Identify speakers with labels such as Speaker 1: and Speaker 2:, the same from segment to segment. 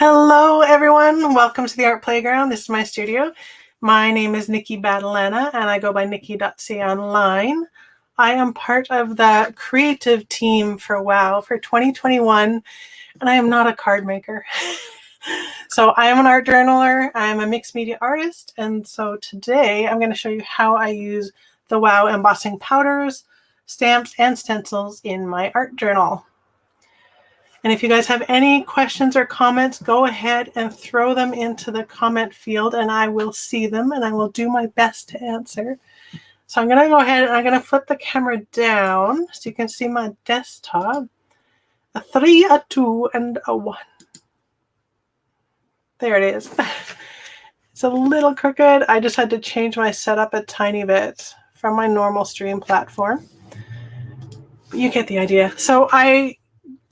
Speaker 1: Hello everyone, welcome to the Art Playground. This is my studio. My name is Nicci Battilana and I go by niccidotca online. I am part of the creative team for WOW for 2021 and I am not a card maker. So I am an art journaler, I am a mixed media artist, and so today I'm going to show you how I use the WOW embossing powders, stamps, and stencils in my art journal. And if you guys have any questions or comments, go ahead and throw them into the comment field and I will see them and I will do my best to answer. So I'm going to go ahead and I'm going to flip the camera down so you can see my desktop. A 3, a 2, and a 1. There it is. It's a little crooked. I just had to change my setup a tiny bit from my normal stream platform. But you get the idea. So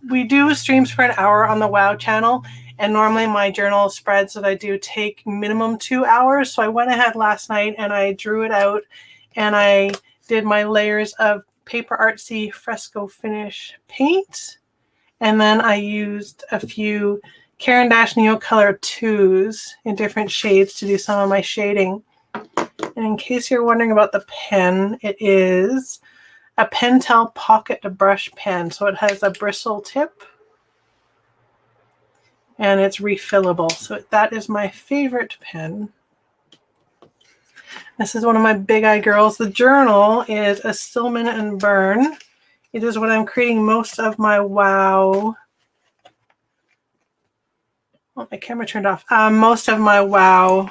Speaker 1: we do streams for an hour on the WOW channel, and normally my journal spreads that I do take minimum 2 hours. So I went ahead last night and I drew it out and I did my layers of Paper Artsy fresco finish paint. And then I used a few Caran d'Ache Neocolor 2s in different shades to do some of my shading. And in case you're wondering about the pen, it is a Pentel Pocket Brush pen. So it has a bristle tip and it's refillable. So that is my favorite pen. This is one of my Big Eye girls. The journal is a Stillman and Burn. It is what I'm creating most of my WOW. Oh, my camera turned off. Most of my WOW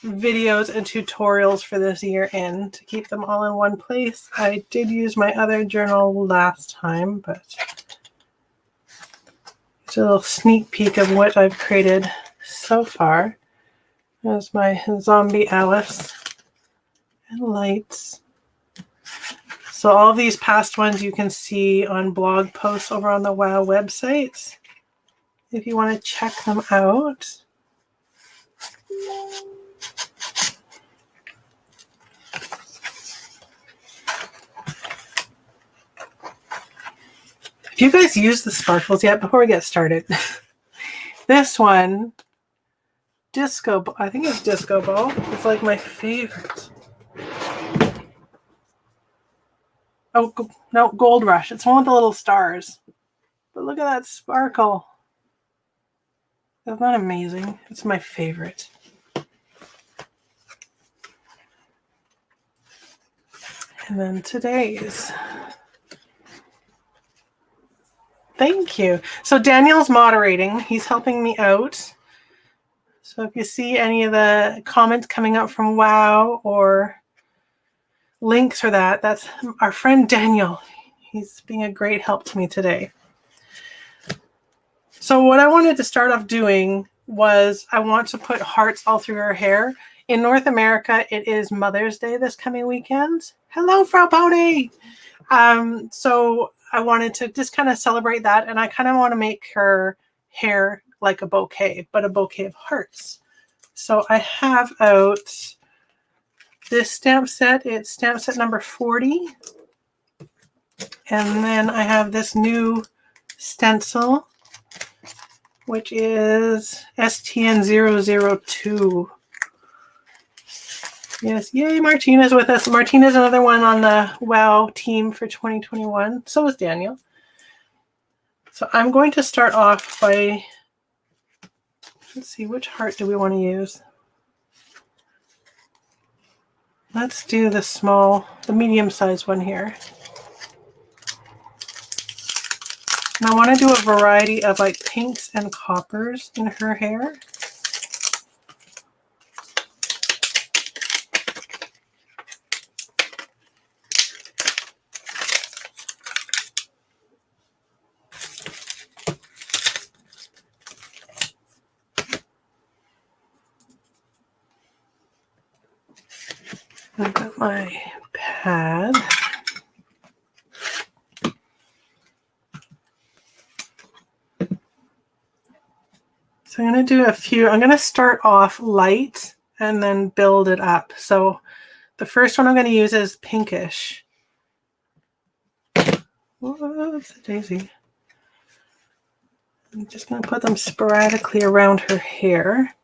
Speaker 1: videos and tutorials for this year in to keep them all in one place. I did use my other journal last time, but it's a little sneak peek of what I've created so far. There's my zombie Alice and lights. So all these past ones you can see on blog posts over on the WOW website if you want to check them out. If you guys use the sparkles yet, before we get started, this one, I think it's Disco Ball. It's like my favorite. Oh, no, Gold Rush. It's one with the little stars. But look at that sparkle. Isn't that amazing? It's my favorite. And then today's. Thank you. So Daniel's moderating. He's helping me out. So if you see any of the comments coming up from WOW or links for that, that's our friend Daniel. He's being a great help to me today. So what I wanted to start off doing was I want to put hearts all through her hair. In North America, it is Mother's Day this coming weekend. Hello, Frau Pony. So I wanted to just kind of celebrate that, and I kind of want to make her hair like a bouquet, but a bouquet of hearts. So I have out this stamp set. It's stamp set number 40. And then I have this new stencil, which is STN002. Yes, yay, Martina's with us. Martina's another one on the WOW team for 2021. So is Daniel. So I'm going to start off by, let's see, which heart do we want to use? Let's do the medium-sized one here. And I want to do a variety of like pinks and coppers in her hair. I've got my pad. So I'm going to do a few. I'm going to start off light and then build it up. So the first one I'm going to use is pinkish. Oh, that's a daisy. I'm just going to put them sporadically around her hair.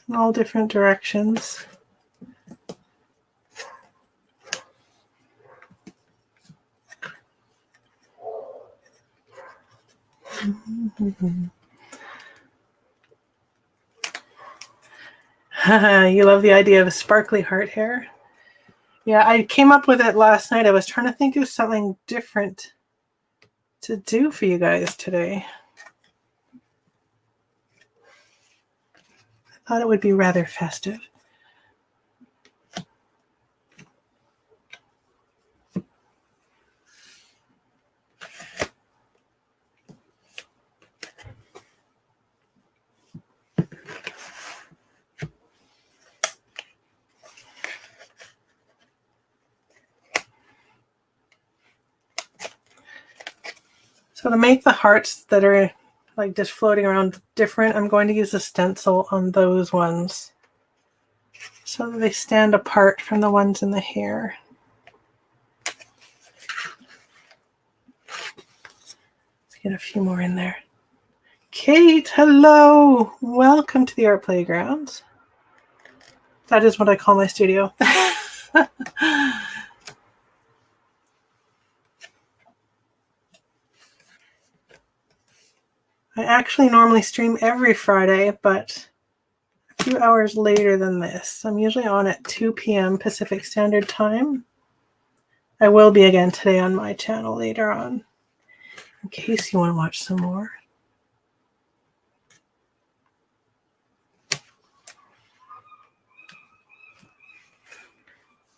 Speaker 1: In all different directions. You love the idea of a sparkly heart hair? Yeah, I came up with it last night. I was trying to think of something different to do for you guys today. I thought it would be rather festive. So to make the hearts that are like just floating around different, I'm going to use a stencil on those ones so that they stand apart from the ones in the hair. Let's get a few more in there. Kate, hello! Welcome to the Art Playground. That is what I call my studio. I actually normally stream every Friday, but a few hours later than this. I'm usually on at 2 p.m. Pacific Standard Time. I will be again today on my channel later on, in case you want to watch some more.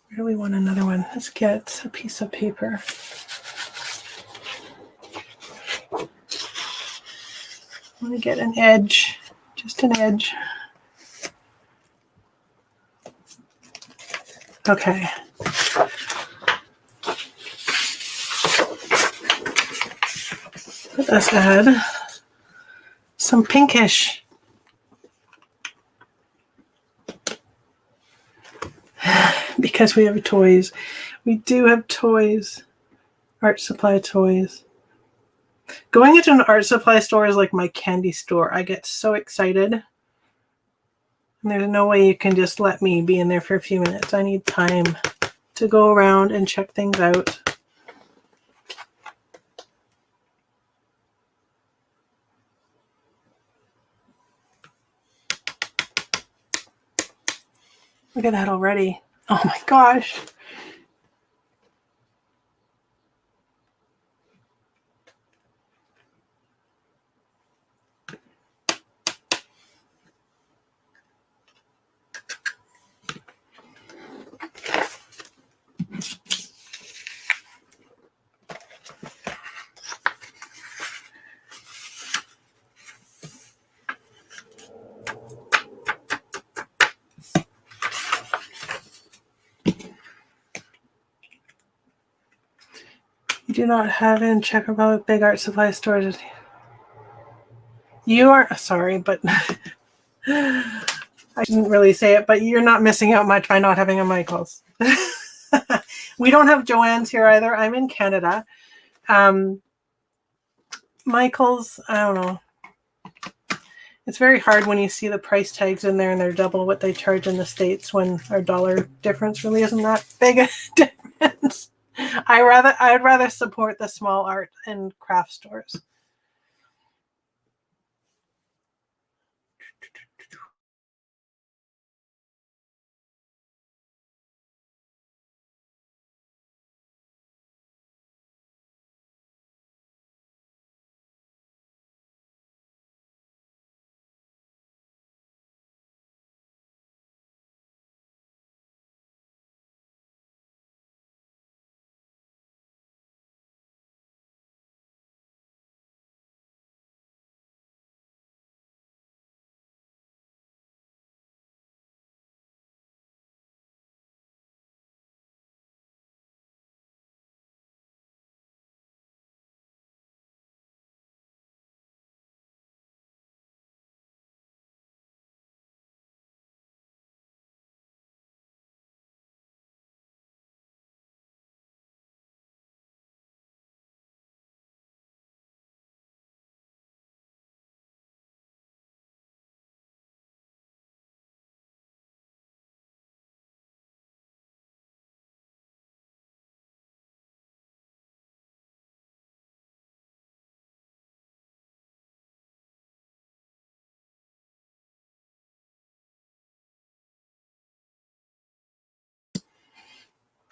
Speaker 1: Where do we want another one? Let's get a piece of paper. I want to get an edge, just an edge. Okay. Let's add some pinkish. Because we have toys. We do have toys. Art supply toys. Going into an art supply store is like my candy store. I get so excited. And there's no way you can just let me be in there for a few minutes. I need time to go around and check things out. Look at that already. Oh my gosh. You do not have in Czech Republic big art supply stores. You are, sorry, but I didn't really say it, but you're not missing out much by not having a Michael's. We don't have Joann's here either. I'm in Canada. Michael's, I don't know. It's very hard when you see the price tags in there and they're double what they charge in the States when our dollar difference really isn't that big a difference. I'd rather support the small art and craft stores.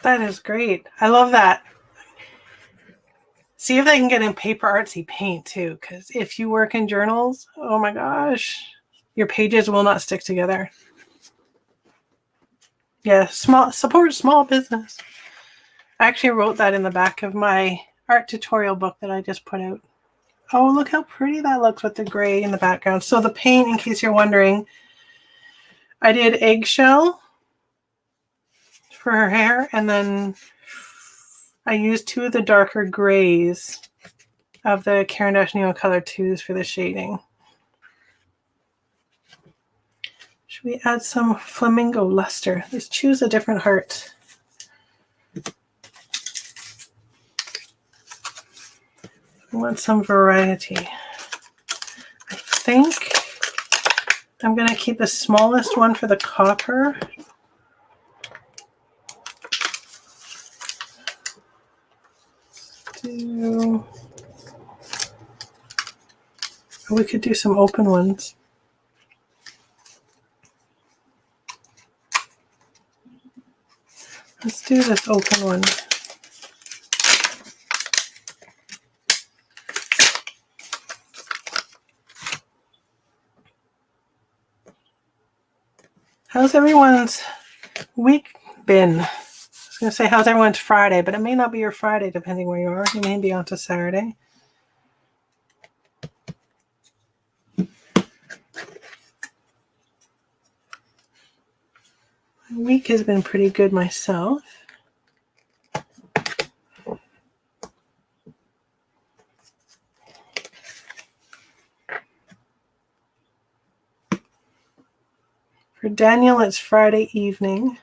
Speaker 1: That is great. I love that. See if they can get in paper artsy paint too, because if you work in journals, oh my gosh, your pages will not stick together. Yeah, support small business. I actually wrote that in the back of my art tutorial book that I just put out. Oh, look how pretty that looks with the gray in the background. So the paint, in case you're wondering, I did eggshell for her hair, and then I used 2 of the darker grays of the Caran d'Ache Neo Color 2s for the shading. Should we add some flamingo luster? Let's choose a different heart. I want some variety. I think I'm going to keep the smallest one for the copper. We could do some open ones. Let's do this open one. How's everyone's week been? I was going to say, how's everyone's Friday, but it may not be your Friday depending where you are. You may be on to Saturday. My week has been pretty good myself. For Daniel, it's Friday evening.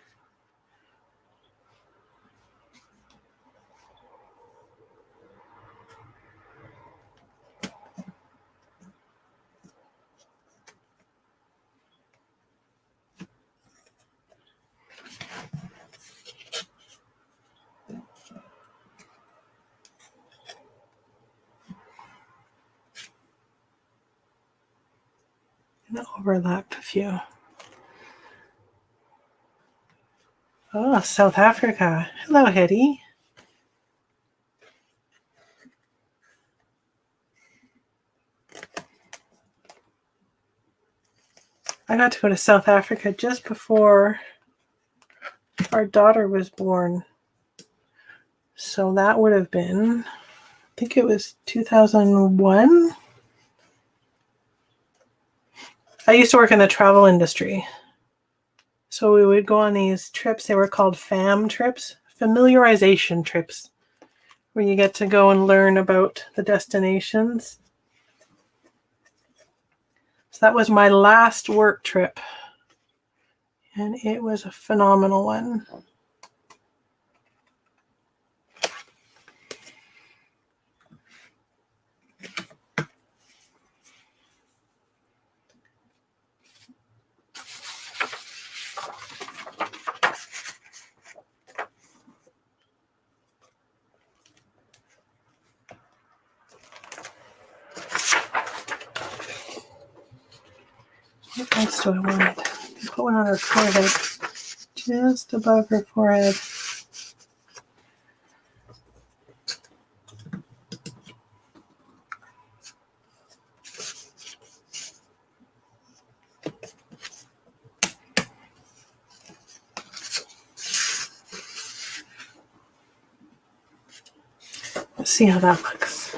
Speaker 1: I'm going to overlap a few. Oh, South Africa. Hello, Hetty. I got to go to South Africa just before our daughter was born. So that would have been, I think it was 2001. I used to work in the travel industry. So we would go on these trips. They were called FAM trips, familiarization trips, where you get to go and learn about the destinations. So that was my last work trip. And it was a phenomenal one. What else do I want? Put one on her forehead, just above her forehead. Let's see how that looks.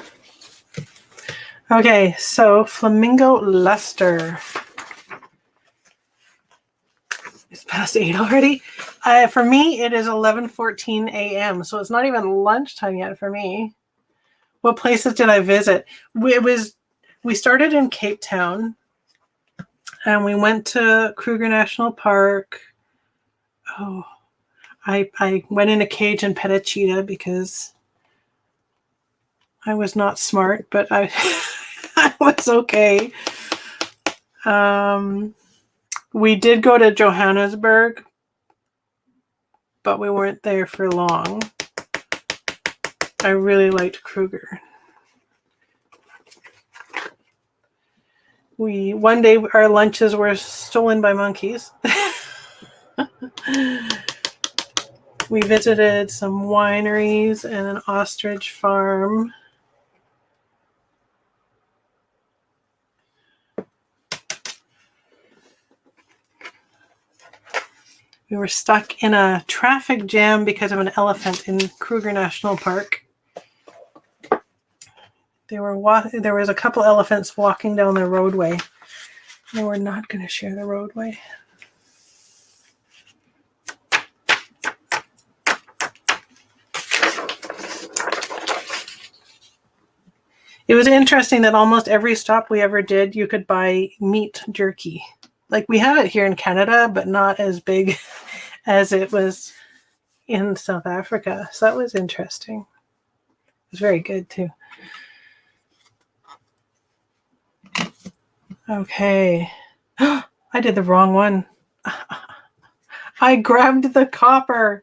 Speaker 1: Okay, so flamingo luster. It's past 8 already. For me, it is 11:14 a.m., so it's not even lunchtime yet for me. What places did I visit? We started in Cape Town, and we went to Kruger National Park. Oh, I went in a cage and pet a cheetah because I was not smart, but I I was okay. We did go to Johannesburg, but we weren't there for long. I really liked Kruger. One day our lunches were stolen by monkeys. We visited some wineries and an ostrich farm. We were stuck in a traffic jam because of an elephant in Kruger National Park. There was a couple elephants walking down the roadway. They were not going to share the roadway. It was interesting that almost every stop we ever did, you could buy meat jerky. Like we have it here in Canada, but not as big as it was in South Africa. So that was interesting. It was very good too. Okay. I did the wrong one. I grabbed the copper.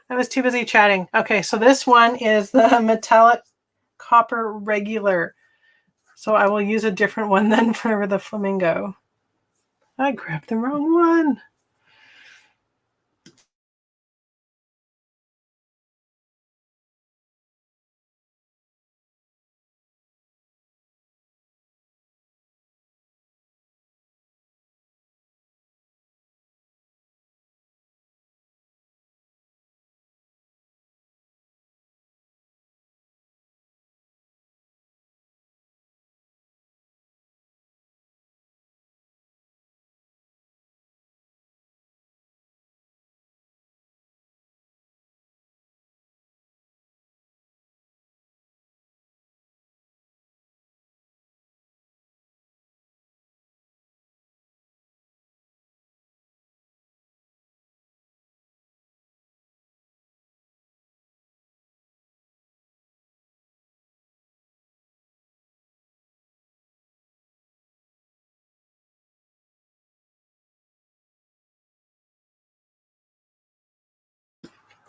Speaker 1: I was too busy chatting. Okay, so this one is the metallic copper regular. So I will use a different one then for the flamingo. I grabbed the wrong one.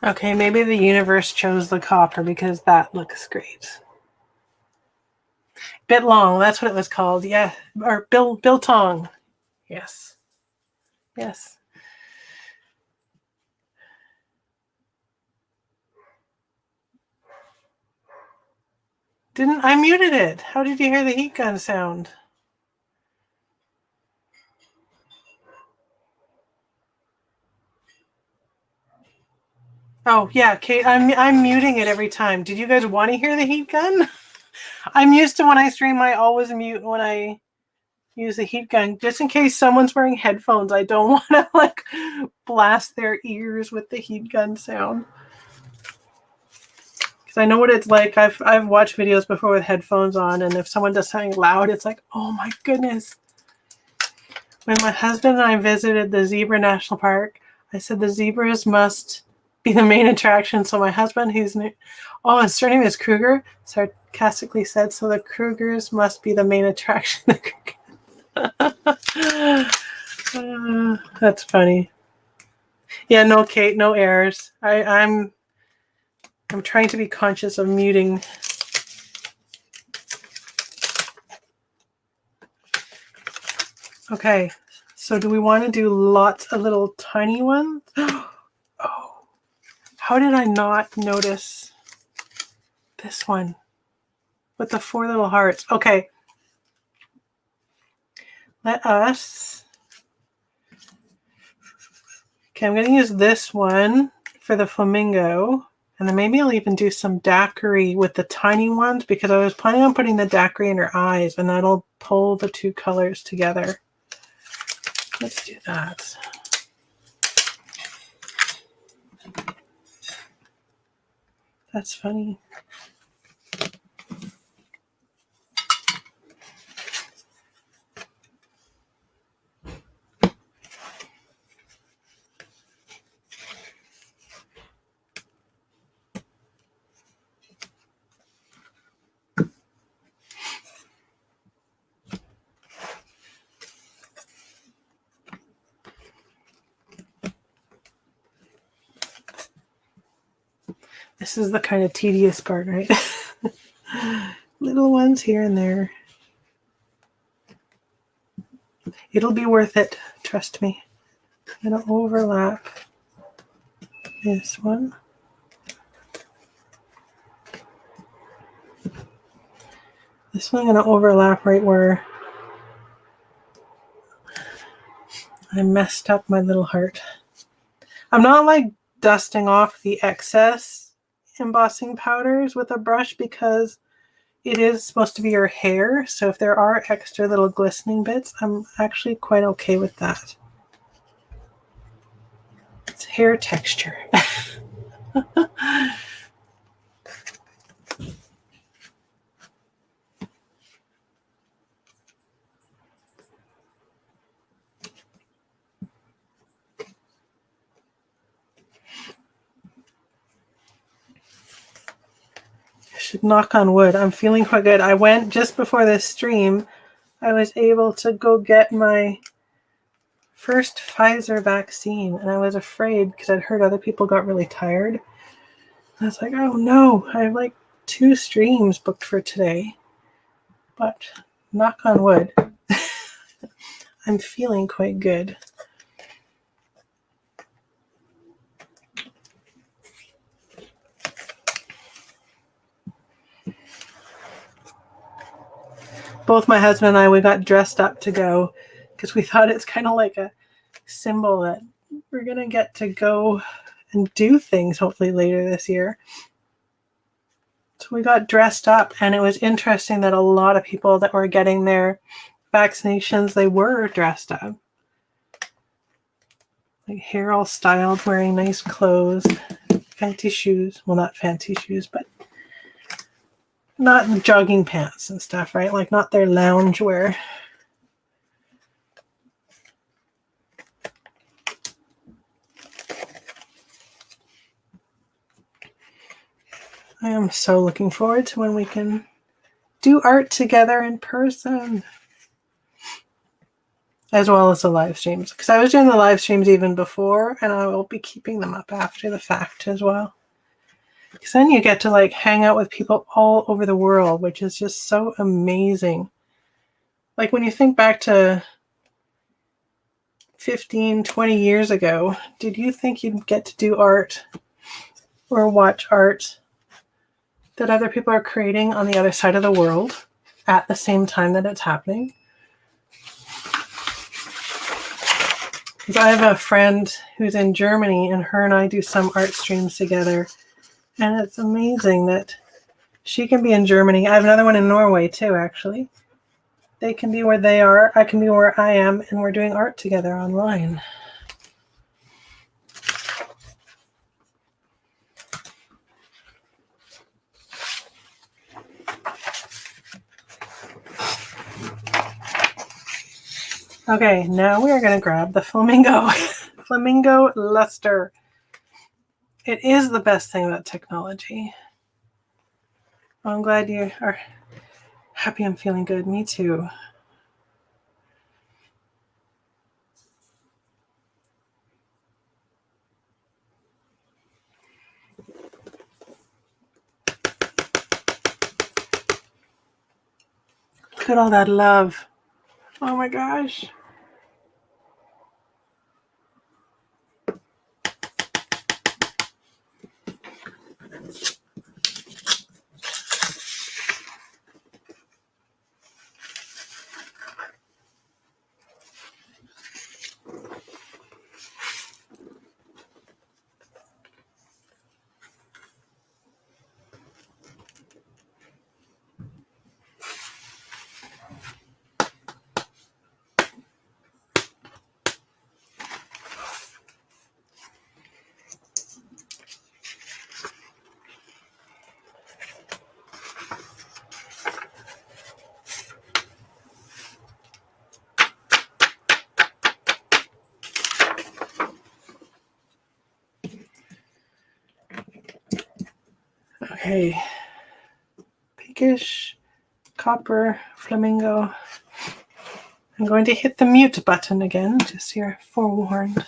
Speaker 1: Okay, maybe the universe chose the copper because that looks great. Bit long, that's what it was called. Yeah, or biltong. Yes. Yes. I muted it. How did you hear the heat gun sound? Oh, yeah, Kate, I'm muting it every time. Did you guys want to hear the heat gun? I'm used to when I stream, I always mute when I use the heat gun, just in case someone's wearing headphones. I don't want to like blast their ears with the heat gun sound. Because I know what it's like. I've watched videos before with headphones on, and if someone does something loud, it's like, oh my goodness. When my husband and I visited the Zebra National Park, I said the zebras must be the main attraction. So my husband, his surname is Kruger, sarcastically said, so the Krugers must be the main attraction. That's funny. Yeah, no, Kate, no errors. I'm trying to be conscious of muting. Okay, so do we want to do lots of little tiny ones? Oh, how did I not notice this one with the 4 little hearts? Okay, let us. Okay, I'm going to use this one for the flamingo. And then maybe I'll even do some daiquiri with the tiny ones because I was planning on putting the daiquiri in her eyes and that'll pull the 2 colors together. Let's do that. That's funny. This is the kind of tedious part, right? Little ones here and there. It'll be worth it. Trust me. It'll overlap. this one. This one I'm going to overlap right where I messed up my little heart. I'm not like dusting off the excess embossing powders with a brush because it is supposed to be your hair. So if there are extra little glistening bits, I'm actually quite okay with that. It's hair texture. I should knock on wood. I'm feeling quite good. I went just before this stream. I was able to go get my first Pfizer vaccine, and I was afraid because I'd heard other people got really tired. I was like, oh no, I have like 2 streams booked for today. But knock on wood, I'm feeling quite good. Both my husband and I, we got dressed up to go because we thought it's kind of like a symbol that we're going to get to go and do things hopefully later this year. So we got dressed up, and it was interesting that a lot of people that were getting their vaccinations, they were dressed up. Like hair all styled, wearing nice clothes, fancy shoes. Well, not fancy shoes, but not jogging pants and stuff, right? Like not their lounge wear. I am so looking forward to when we can do art together in person, as well as the live streams, because I was doing the live streams even before, and I will be keeping them up after the fact as well, because then you get to like hang out with people all over the world, which is just so amazing. Like when you think back to 15, 20 years ago, did you think you'd get to do art or watch art that other people are creating on the other side of the world at the same time that it's happening? Because I have a friend who's in Germany, and her and I do some art streams together, and it's amazing that she can be in Germany. I have another one in Norway too, actually. They can be where they are, I can be where I am, and we're doing art together online. Okay, now we are going to grab the Flamingo. Flamingo Luster. It is the best thing about technology. Well, I'm glad you are happy I'm feeling good. Me too. Look at all that love. Oh my gosh. Okay. Pinkish, copper, flamingo. I'm going to hit the mute button again, just so you're forewarned.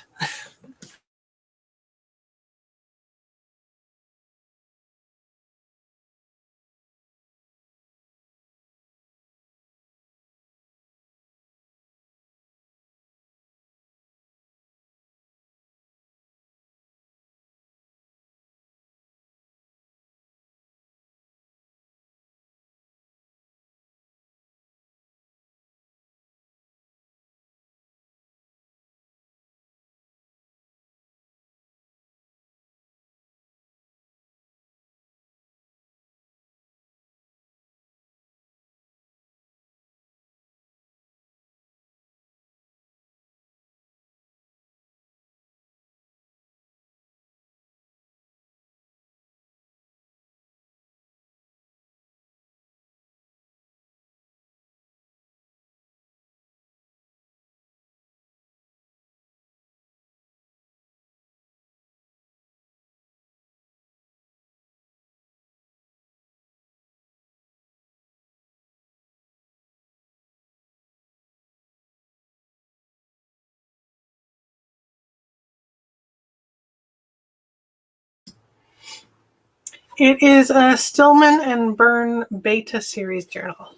Speaker 1: It is a Stillman and Byrne Beta Series journal.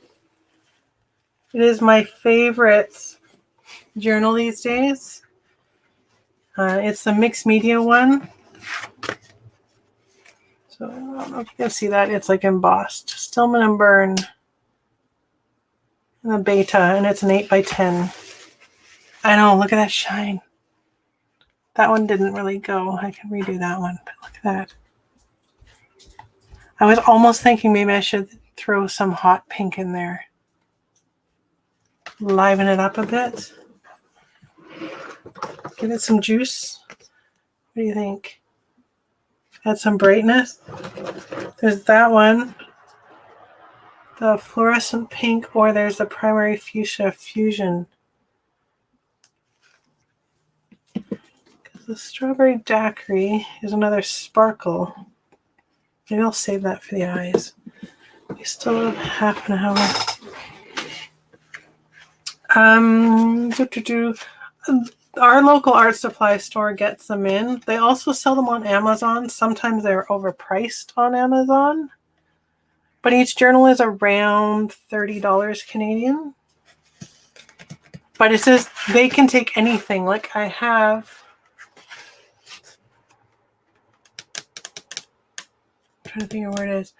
Speaker 1: It is my favorite journal these days. It's the mixed media one. So I don't know if you can see that. It's like embossed. Stillman and Byrne. And the Beta, and it's an 8x10. I know, look at that shine. That one didn't really go. I can redo that one, but look at that. I was almost thinking maybe I should throw some hot pink in there. Liven it up a bit. Give it some juice. What do you think? Add some brightness. There's that one. The fluorescent pink, or there's the primary fuchsia fusion. The strawberry daiquiri is another sparkle. Maybe I'll save that for the eyes. We still have half an hour. Our local art supply store gets them in. They also sell them on Amazon. Sometimes they're overpriced on Amazon. But each journal is around $30 Canadian. But it says they can take anything. Like I have... I'm trying to think of where it is.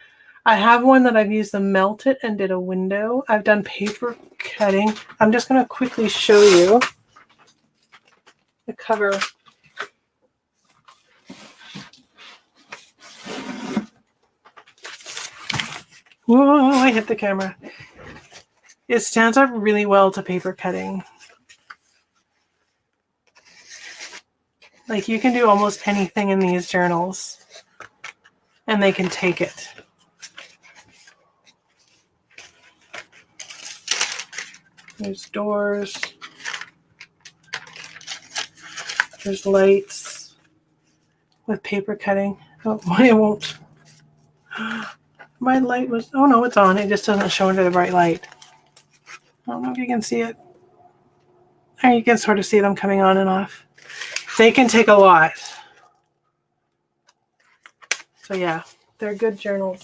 Speaker 1: I have one that I've used to melt it and did a window. I've done paper cutting. I'm just going to quickly show you the cover. Whoa, I hit the camera. It stands up really well to paper cutting. Like you can do almost anything in these journals and they can take it. There's doors. There's lights with paper cutting. Oh, it won't. My light was, oh no, it's on. It just doesn't show under the bright light. I don't know if you can see it. Or you can sort of see them coming on and off. They can take a lot. So yeah, they're good journals.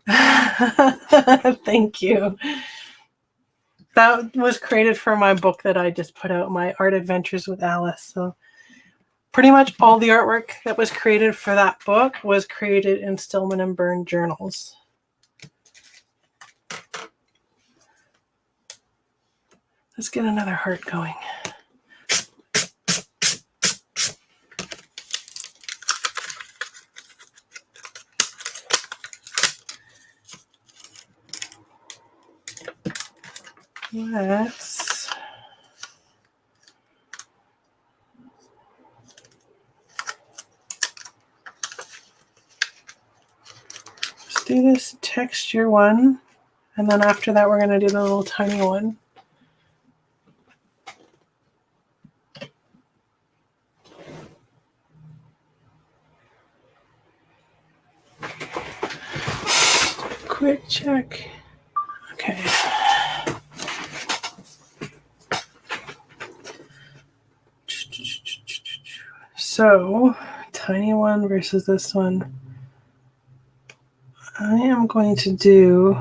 Speaker 1: Thank you. That was created for my book that I just put out, my Art Adventures with Alice. So pretty much all the artwork that was created for that book was created in Stillman and Byrne journals. Let's get another heart going. Let's do this texture one, and then after that we're going to do the little tiny one. Quick check. Okay. So, tiny one versus this one. I am going to do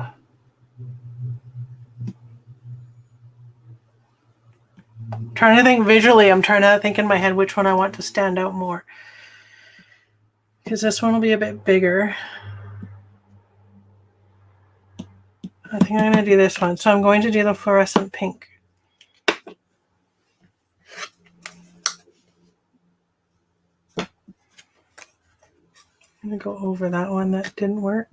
Speaker 1: trying to think visually. I'm trying to think in my head which one I want to stand out more. Because this one will be a bit bigger. I think I'm going to do this one. So I'm going to do the fluorescent pink. I'm going to go over that one that didn't work.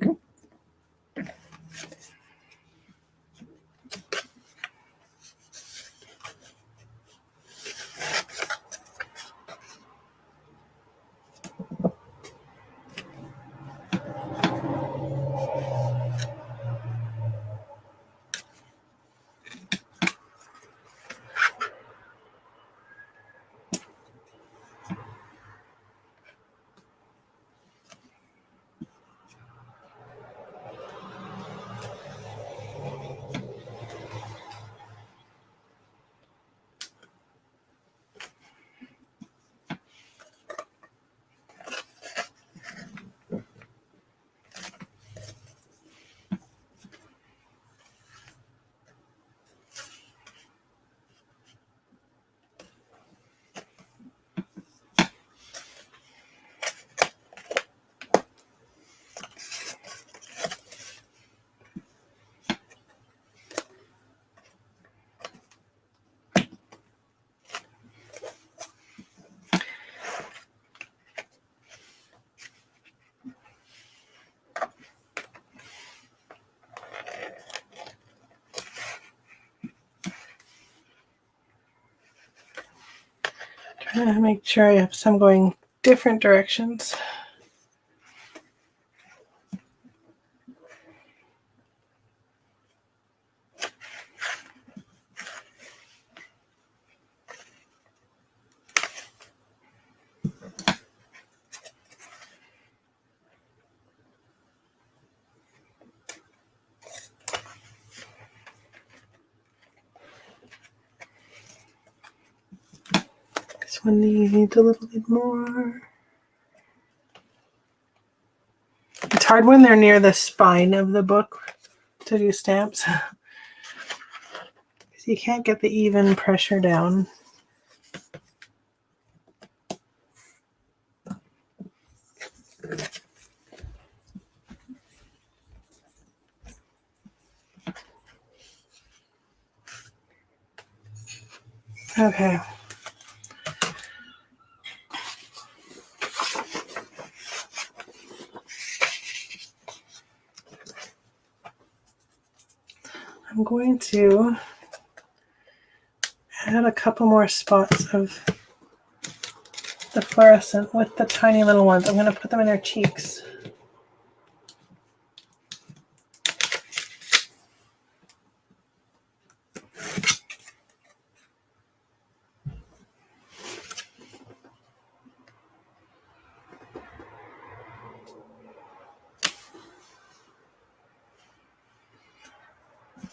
Speaker 1: Make sure I have some going different directions. This one needs a little bit more. It's hard when they're near the spine of the book to do stamps. Because you can't get the even pressure down. Okay. I'm going to add a couple more spots of the fluorescent with the tiny little ones. I'm going to put them in their cheeks.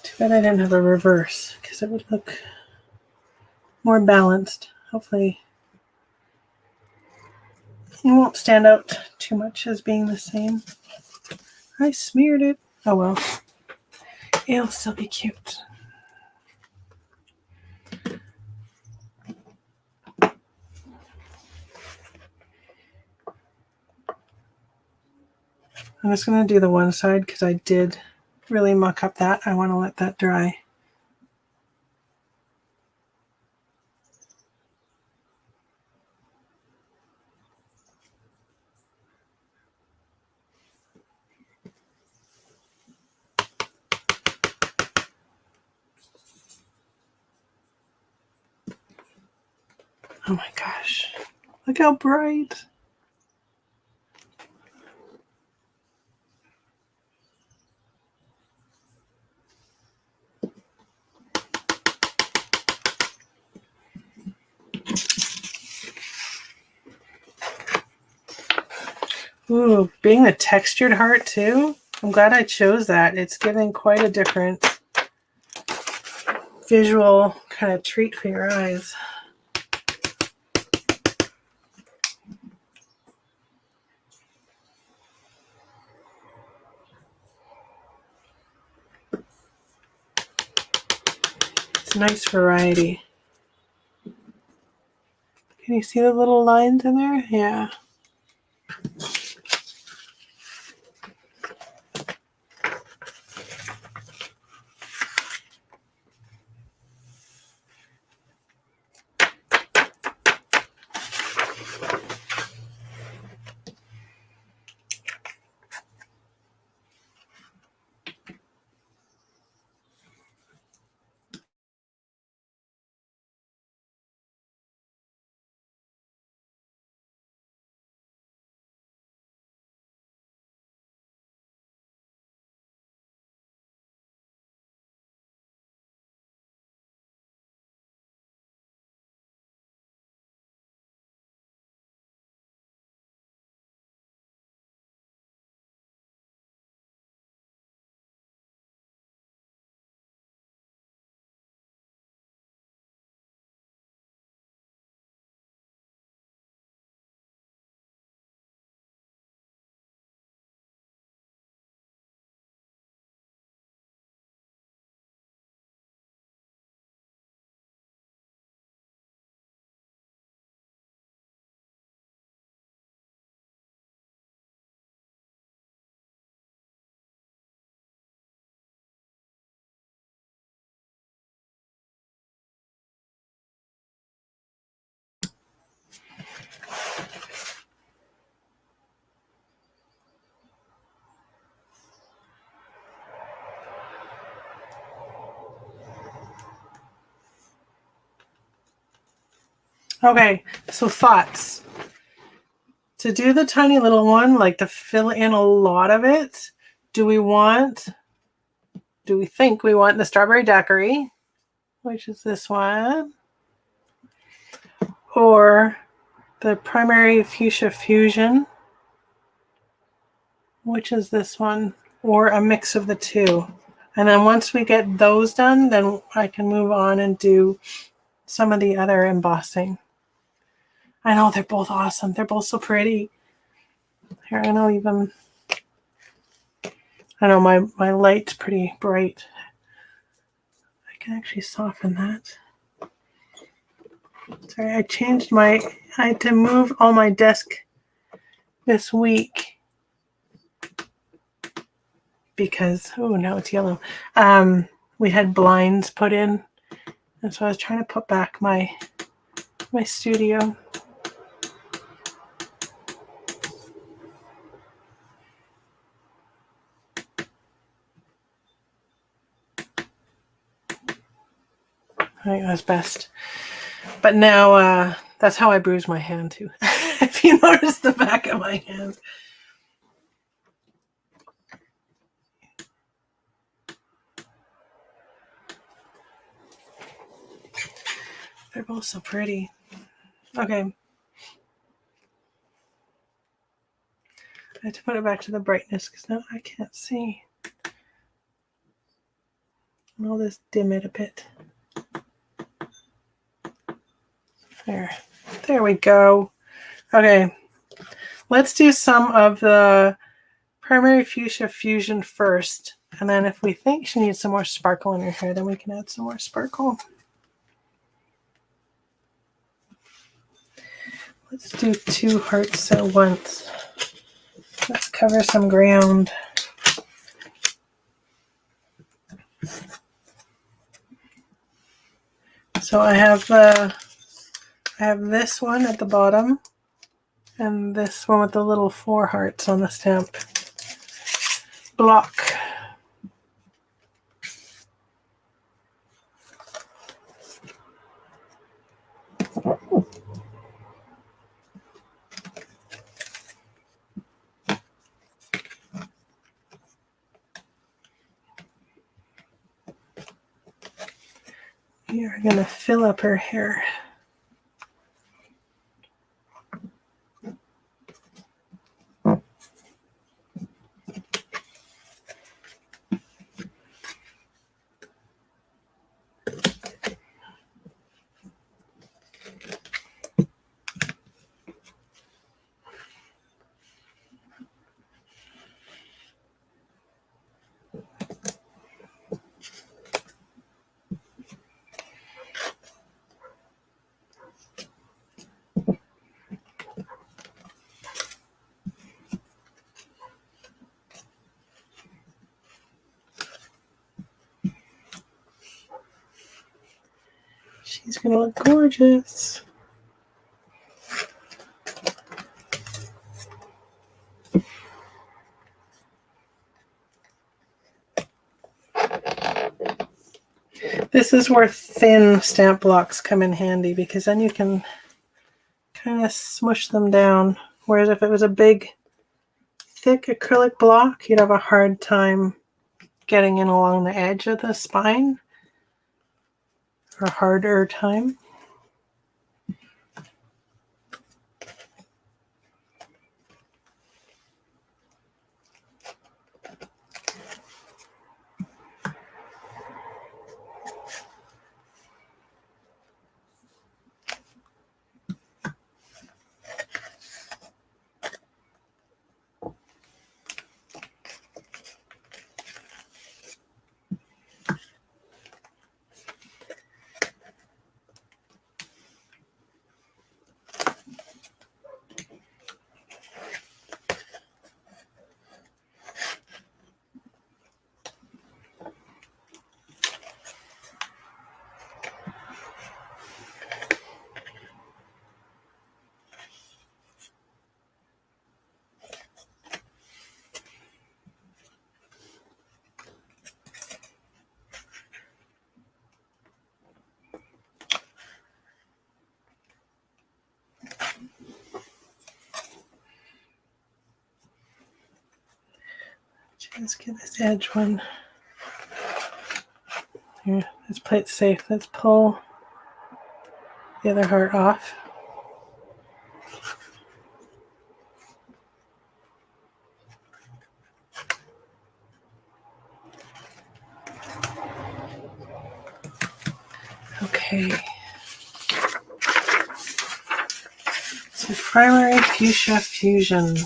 Speaker 1: Too bad I didn't have a reverse because it would look more balanced. Hopefully it won't stand out too much as being the same. I smeared it. Oh well. It'll still be cute. I'm just going to do the one side because I did really muck up that. I want to let that dry. Oh my gosh. Look how bright. Ooh, being a textured heart too. I'm glad I chose that. It's giving quite a different visual kind of treat for your eyes. It's a nice variety. Can you see the little lines in there? Yeah. Okay, so thoughts. To do the tiny little one, like to fill in a lot of it, do we think we want the strawberry daiquiri, which is this one, or the primary fuchsia fusion, which is this one, or a mix of the two? And then once we get those done, then I can move on and do some of the other embossing. I know they're both awesome. They're both so pretty. Here, I know even, I know my light's pretty bright. I can actually soften that. Sorry, I had to move all my desk this week because, oh, now it's yellow. We had blinds put in, and so I was trying to put back my studio. I think that's best. But now that's how I bruise my hand too. If you notice the back of my hand. They're both so pretty. Okay. I have to put it back to the brightness because now I can't see. And I'll just dim it a bit. There we go. Okay. Let's do some of the primary fuchsia fusion first. And then if we think she needs some more sparkle in her hair, then we can add some more sparkle. Let's do 2 hearts at once. Let's cover some ground. So I have this one at the bottom and this one with the little 4 hearts on the stamp block. We are going to fill up her hair. She's going to look gorgeous. This is where thin stamp blocks come in handy because then you can kind of smush them down. Whereas if it was a big, thick acrylic block, you'd have a hard time getting in along the edge of the spine, or a harder time. Let's get this edge one. Here, let's play it safe. Let's pull the other heart off. Okay. So primary fuchsia fusion.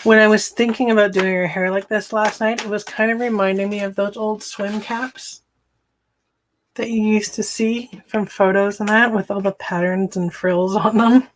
Speaker 1: When I was thinking about doing her hair like this last night, it was kind of reminding me of those old swim caps that you used to see from photos and that, with all the patterns and frills on them.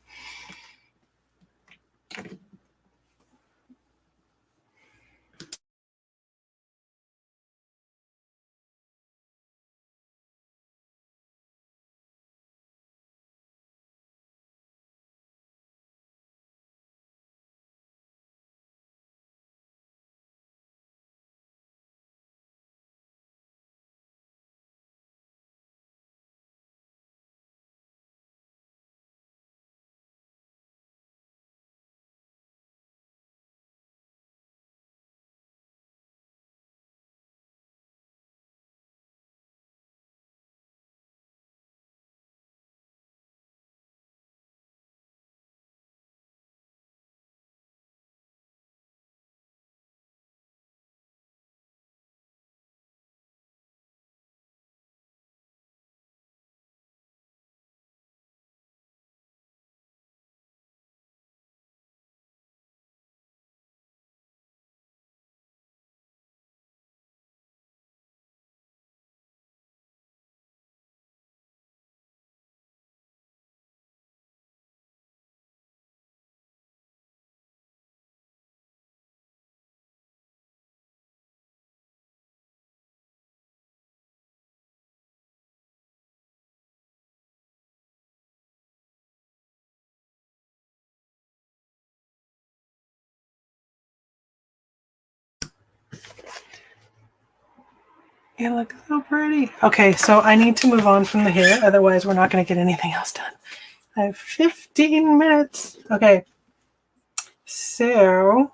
Speaker 1: It looks so pretty. Okay, so I need to move on from the hair, otherwise we're not going to get anything else done. I have 15 minutes. Okay, so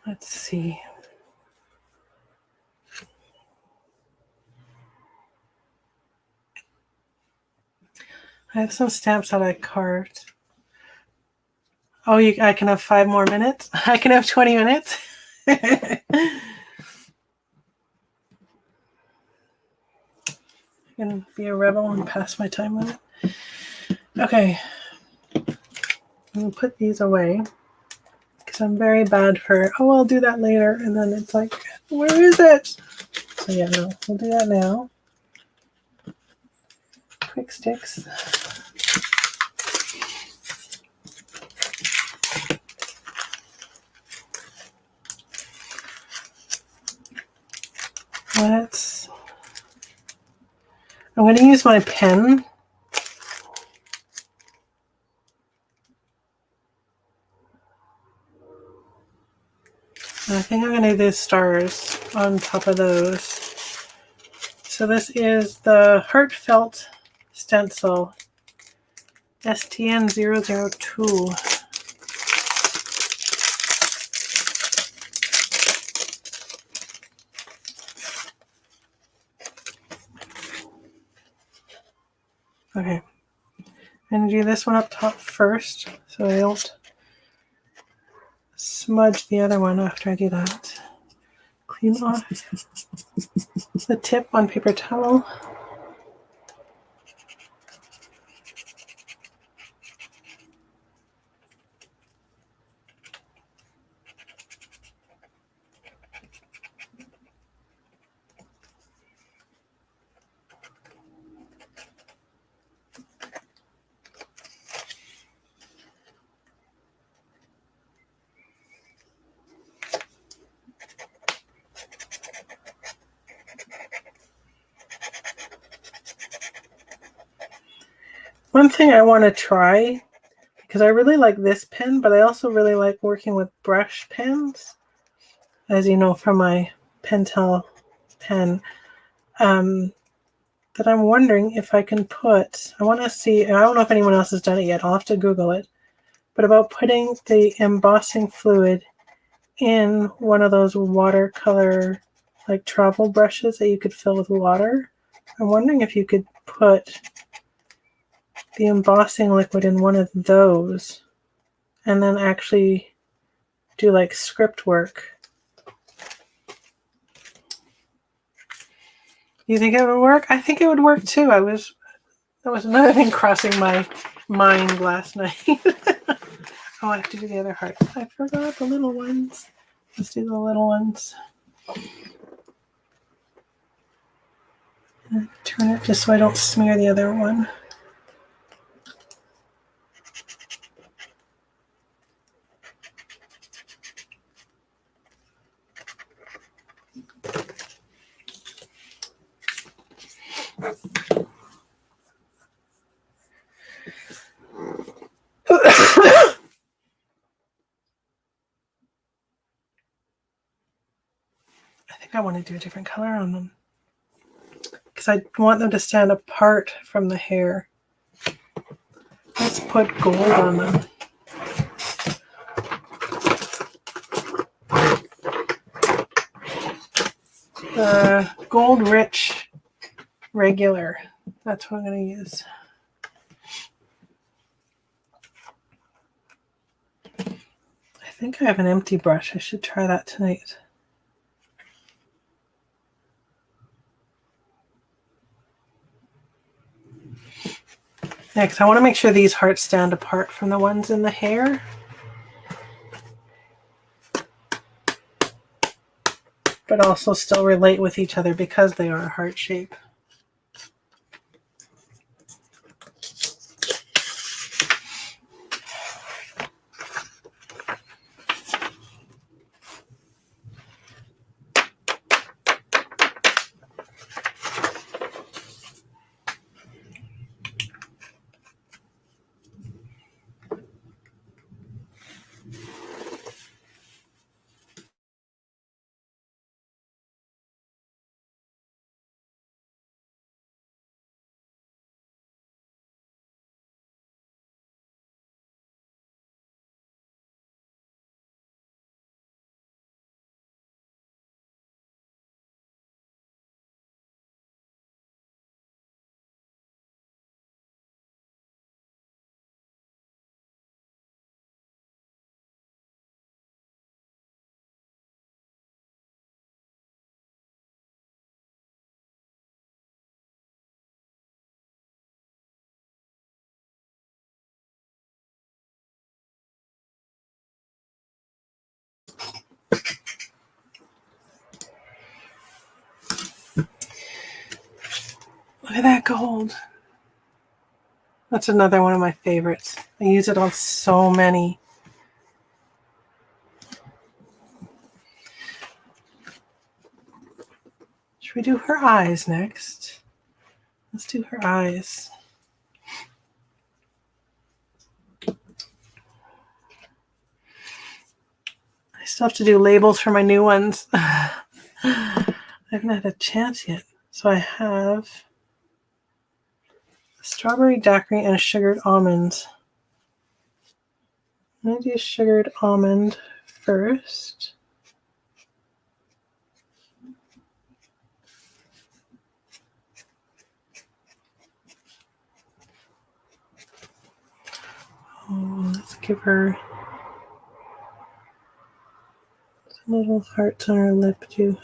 Speaker 1: let's see. I have some stamps that I carved. Oh, I can have 5 more minutes? I can have 20 minutes? I can be a rebel and pass my time limit. Okay. I'm going to put these away because I'm very bad for, oh, I'll do that later. And then it's like, where is it? So yeah, no, we'll do that now. Quick sticks. I'm going to use my pen. I think I'm going to do stars on top of those. So this is the Heartfelt Stencil STN002. Okay. I'm going to do this one up top first so I don't smudge the other one after I do that. Clean off the tip on paper towel. One thing I want to try, because I really like this pen, but I also really like working with brush pens, as you know from my Pentel pen, that I'm wondering if I can put, I want to see, I don't know if anyone else has done it yet, I'll have to Google it, but about putting the embossing fluid in one of those watercolor like travel brushes that you could fill with water. I'm wondering if you could put the embossing liquid in one of those and then actually do like script work. You think it would work? I think it would work too. That was another thing crossing my mind last night. Oh, I have to do the other heart. I forgot the little ones. Let's do the little ones. Turn it just so I don't smear the other one. I think I want to do a different color on them because I want them to stand apart from the hair. Let's put gold on them. Gold Rich Regular. That's what I'm going to use. I think I have an empty brush. I should try that tonight. Next, I want to make sure these hearts stand apart from the ones in the hair. But also still relate with each other because they are a heart shape. Look at that gold. That's another one of my favorites. I use it on so many. Should we do her eyes next? Let's do her eyes. I still have to do labels for my new ones. I haven't had a chance yet. So I have a strawberry daiquiri and a sugared almond. I'm going to do sugared almond first. Let's give her some little hearts on her lip too.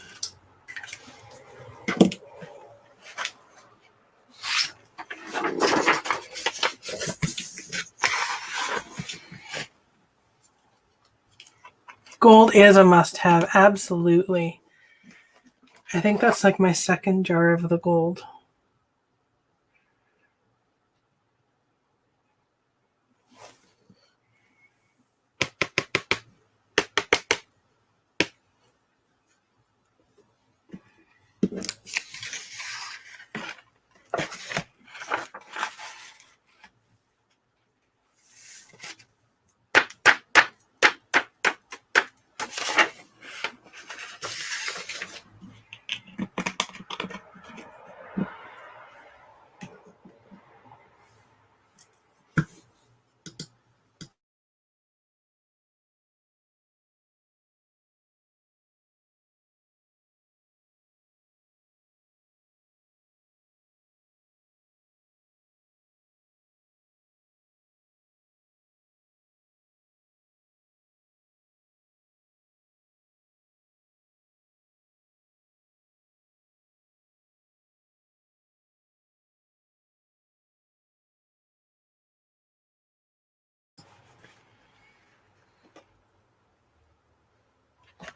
Speaker 1: Gold is a must-have, absolutely. I think that's like my second jar of the gold.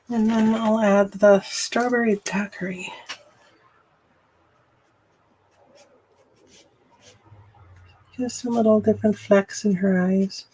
Speaker 1: And then I'll add the strawberry daiquiri. Just some little different flecks in her eyes.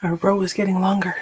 Speaker 1: Our row is getting longer.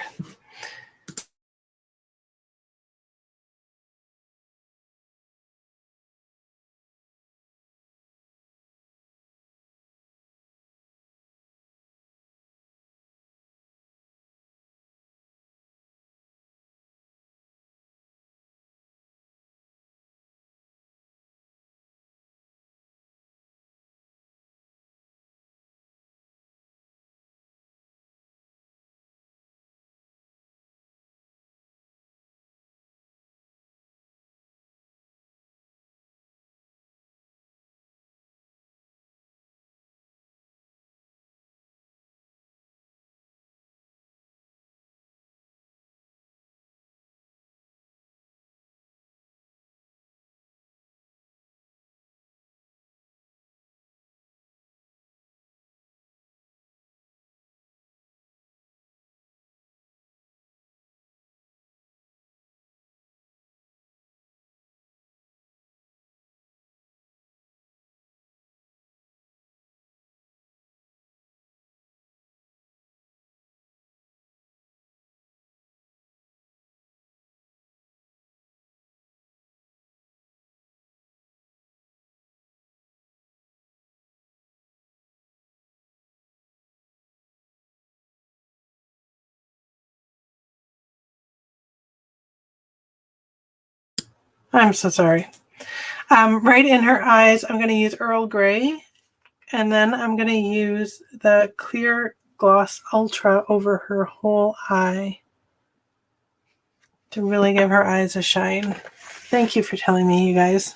Speaker 1: I'm so sorry. Right in her eyes, I'm going to use Earl Grey, and then I'm going to use the Clear Gloss Ultra over her whole eye to really give her eyes a shine. Thank you for telling me, you guys.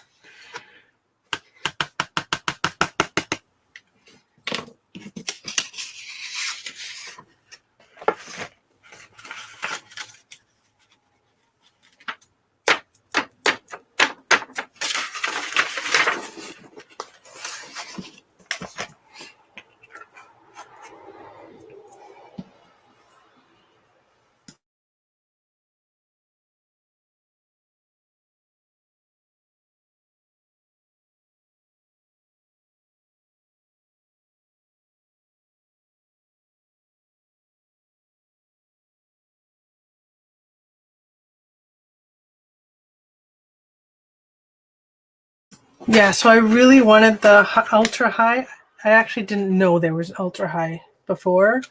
Speaker 1: Yeah, so I really wanted the ultra high. I actually didn't know there was ultra high before.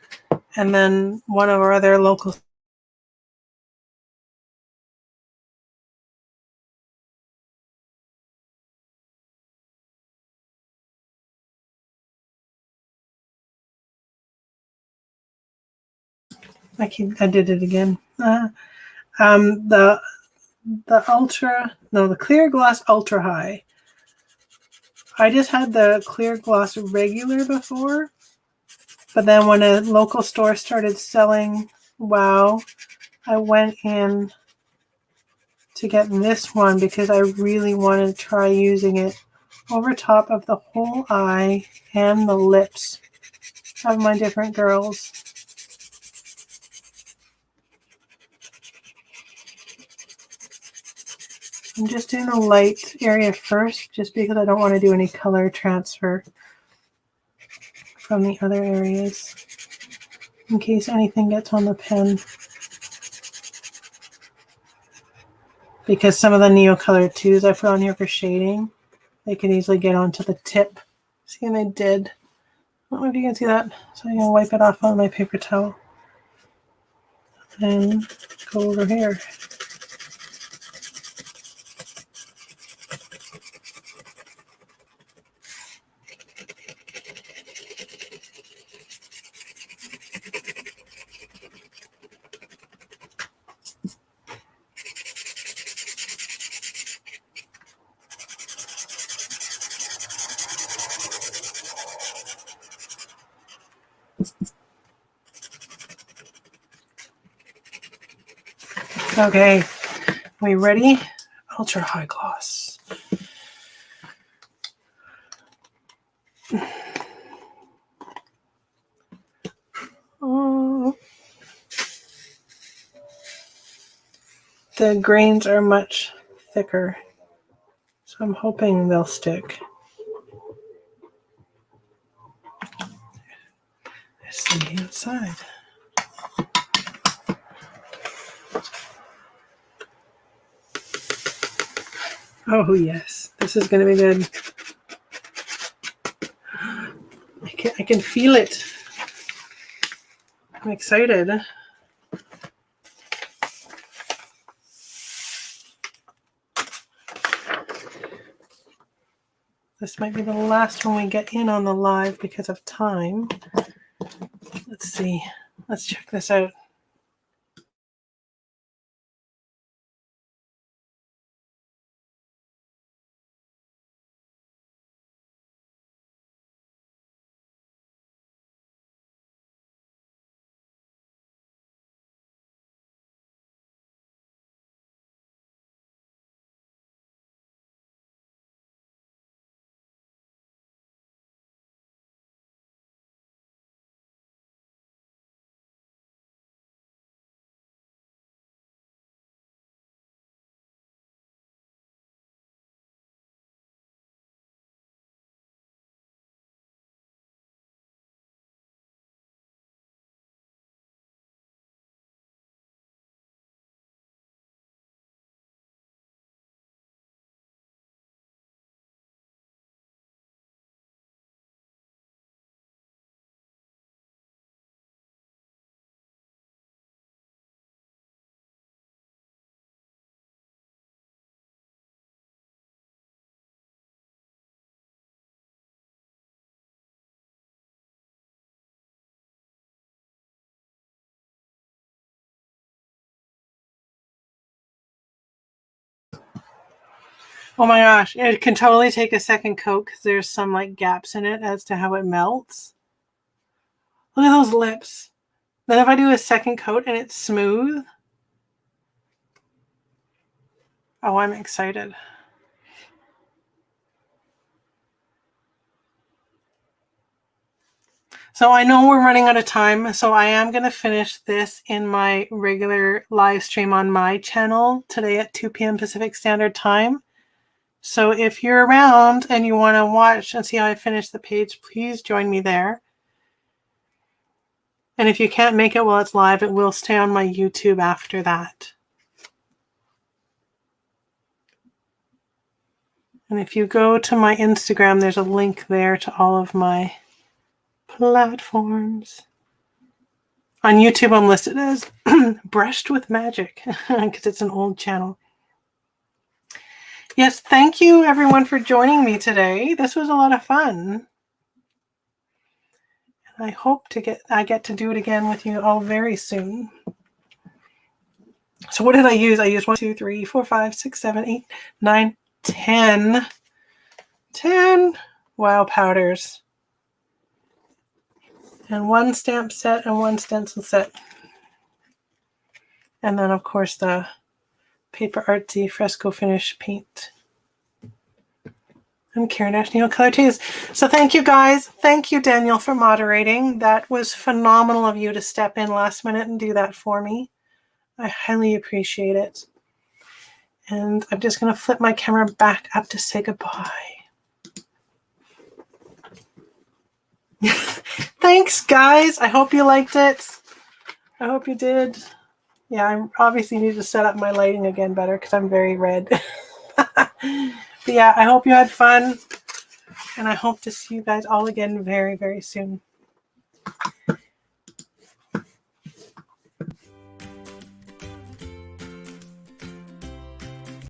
Speaker 1: And then one of our other local I did it again. The clear gloss ultra high. I just had the clear gloss regular before, but then when a local store started selling Wow, I went in to get this one because I really wanted to try using it over top of the whole eye and the lips of my different girls. I'm just doing the light area first just because I don't want to do any color transfer from the other areas in case anything gets on the pen. Because some of the Neo Color 2s I put on here for shading, they could easily get onto the tip. See, and they did. I don't know if you can see that. So I'm going to wipe it off on my paper towel and go over here. Okay, we ready? Ultra high gloss. Oh, the grains are much thicker, so I'm hoping they'll stick. There's something outside. Oh yes, this is going to be good. I can feel it. I'm excited. This might be the last one we get in on the live because of time. Let's see. Let's check this out. Oh my gosh, it can totally take a second coat because there's some like gaps in it as to how it melts. Look at those lips. Then if I do a second coat and it's smooth, oh, I'm excited. So I know we're running out of time, so I am going to finish this in my regular live stream on my channel today at 2 p.m. Pacific Standard Time. So if you're around and you want to watch and see how I finish the page, please join me there. And if you can't make it while it's live, it will stay on my YouTube after that. And if you go to my Instagram, there's a link there to all of my platforms. On YouTube, I'm listed as Brushed with Magic because it's an old channel. Yes, thank you everyone for joining me today. This was a lot of fun. And I hope I get to do it again with you all very soon. So what did I use? I used 1, 2, 3, 4, 5, 6, 7, 8, 9, 10 Wow Powders. And 1 stamp set and 1 stencil set. And then, of course, the Paper Artsy Fresco Finish paint. And Karen National Color Teas. So thank you, guys. Thank you, Daniel, for moderating. That was phenomenal of you to step in last minute and do that for me. I highly appreciate it. And I'm just going to flip my camera back up to say goodbye. Thanks, guys. I hope you liked it. I hope you did. Yeah, I obviously need to set up my lighting again better because I'm very red. But yeah, I hope you had fun. And I hope to see you guys all again very, very soon.